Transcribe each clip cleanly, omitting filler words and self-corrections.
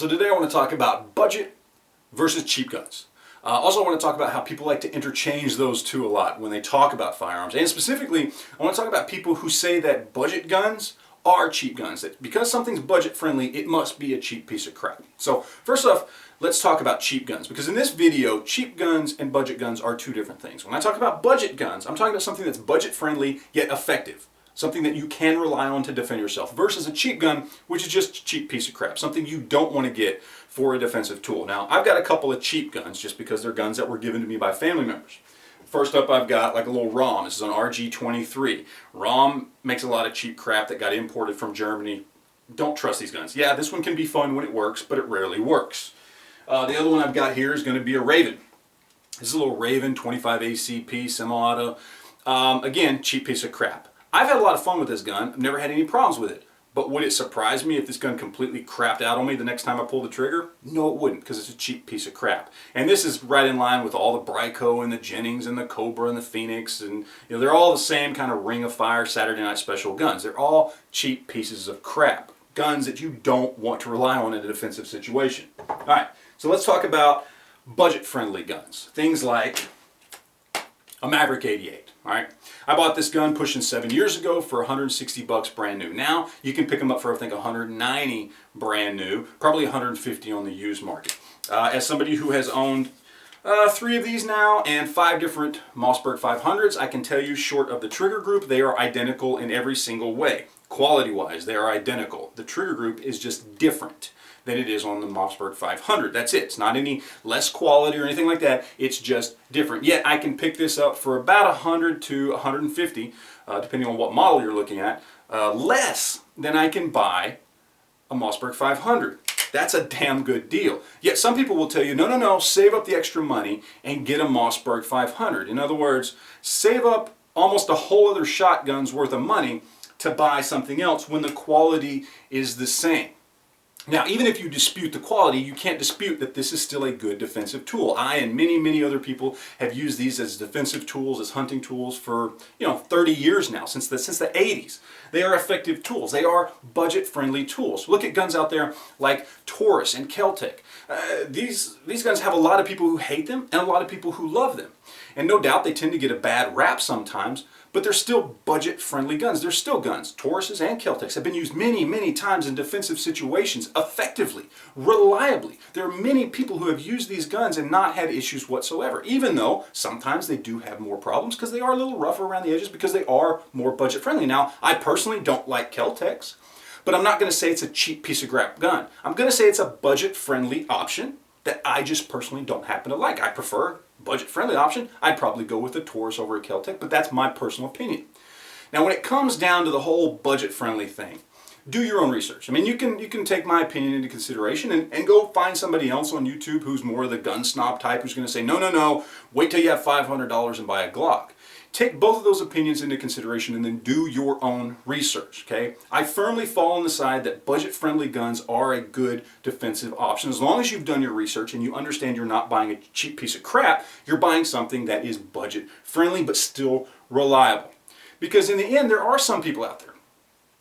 so today I want to talk about budget versus cheap guns. Also, I want to talk about how people like to interchange those two a lot when they talk about firearms. And specifically, I want to talk about people who say that budget guns are cheap guns. That because something's budget friendly, it must be a cheap piece of crap. So first off, let's talk about cheap guns. Because in this video, cheap guns and budget guns are two different things. When I talk about budget guns, I'm talking about something that's budget friendly yet effective. Something that you can rely on to defend yourself versus a cheap gun, which is just a cheap piece of crap. Something you don't want to get for a defensive tool. Now, I've got a couple of cheap guns just because they're guns that were given to me by family members. First up, I've got like a little ROM. This is an RG-23. ROM makes a lot of cheap crap that got imported from Germany. Don't trust these guns. Yeah, this one can be fun when it works, but it rarely works. The other one I've got here is going to be a Raven. This is a little Raven 25 ACP semi-auto. Again, cheap piece of crap. I've had a lot of fun with this gun. I've never had any problems with it. But would it surprise me if this gun completely crapped out on me the next time I pull the trigger? No, it wouldn't, because it's a cheap piece of crap. And this is right in line with all the Bryco and the Jennings and the Cobra and the Phoenix. And they're all the same kind of Ring of Fire Saturday Night Special guns. They're all cheap pieces of crap. Guns that you don't want to rely on in a defensive situation. All right, so let's talk about budget-friendly guns. Things like a Maverick 88. All right, I bought this gun pushing 7 years ago for 160 bucks brand new. Now you can pick them up for I think 190 brand new, probably 150 on the used market. As somebody who has owned 3 of these now and 5 different Mossberg 500s, I can tell you, short of the trigger group, they are identical in every single way. Quality-wise, they are identical. The trigger group is just different than it is on the Mossberg 500. That's it. It's not any less quality or anything like that. It's just different. Yet I can pick this up for about 100 to 150, depending on what model you're looking at, less than I can buy a Mossberg 500. That's a damn good deal. Yet some people will tell you, no, save up the extra money and get a Mossberg 500. In other words, save up almost a whole other shotgun's worth of money to buy something else when the quality is the same. Now, even if you dispute the quality, you can't dispute that this is still a good defensive tool. I and many other people have used these as defensive tools, as hunting tools for 30 years now, since the 80s. They are effective tools. They are budget-friendly tools. Look at guns out there like Taurus and kel-tec. These guns have a lot of people who hate them and a lot of people who love them. And no doubt they tend to get a bad rap sometimes, but they're still budget-friendly guns. They're still guns. Tauruses and kel-tecs have been used many times in defensive situations effectively, reliably. There are many people who have used these guns and not had issues whatsoever, even though sometimes they do have more problems because they are a little rougher around the edges because they are more budget-friendly. Now, I personally don't like kel-tecs, but I'm not going to say it's a cheap piece of crap gun. I'm going to say it's a budget-friendly option that I just personally don't happen to like. I prefer budget-friendly option. I'd probably go with a Taurus over a kel-tec, but that's my personal opinion. Now, when it comes down to the whole budget-friendly thing, do your own research. I mean, you can take my opinion into consideration and go find somebody else on YouTube who's more of the gun snob type who's going to say, no, wait till you have $500 and buy a Glock. Take both of those opinions into consideration and then do your own research, okay? I firmly fall on the side that budget-friendly guns are a good defensive option. As long as you've done your research and you understand you're not buying a cheap piece of crap, you're buying something that is budget-friendly but still reliable. Because in the end, there are some people out there,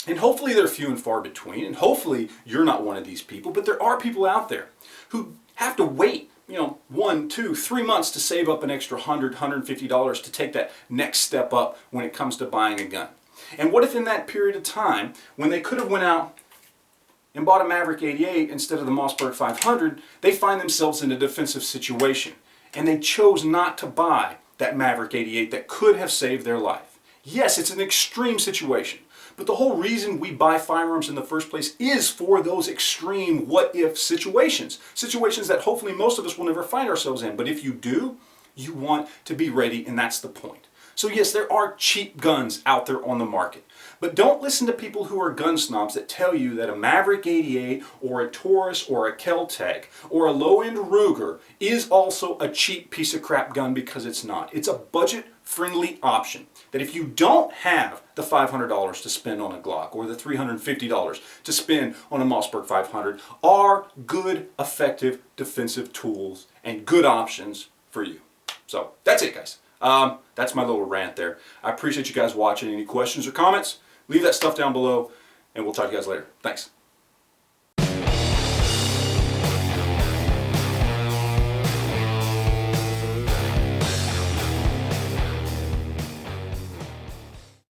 and hopefully they're few and far between, and hopefully you're not one of these people, but there are people out there who have to wait 1, 2, 3 months to save up an extra $100, $150 to take that next step up when it comes to buying a gun. And what if in that period of time, when they could have went out and bought a Maverick 88 instead of the Mossberg 500, they find themselves in a defensive situation and they chose not to buy that Maverick 88 that could have saved their life? Yes, it's an extreme situation. But the whole reason we buy firearms in the first place is for those extreme what-if situations. Situations that hopefully most of us will never find ourselves in. But if you do, you want to be ready, and that's the point. So yes, there are cheap guns out there on the market. But don't listen to people who are gun snobs that tell you that a Maverick 88 or a Taurus or a kel-tec or a low-end Ruger is also a cheap piece of crap gun, because it's not. It's a budget-friendly option that if you don't have the $500 to spend on a Glock or the $350 to spend on a Mossberg 500, are good, effective defensive tools and good options for you. So that's it, guys. That's my little rant there. I appreciate you guys watching. Any questions or comments, leave that stuff down below, and we'll talk to you guys later. Thanks.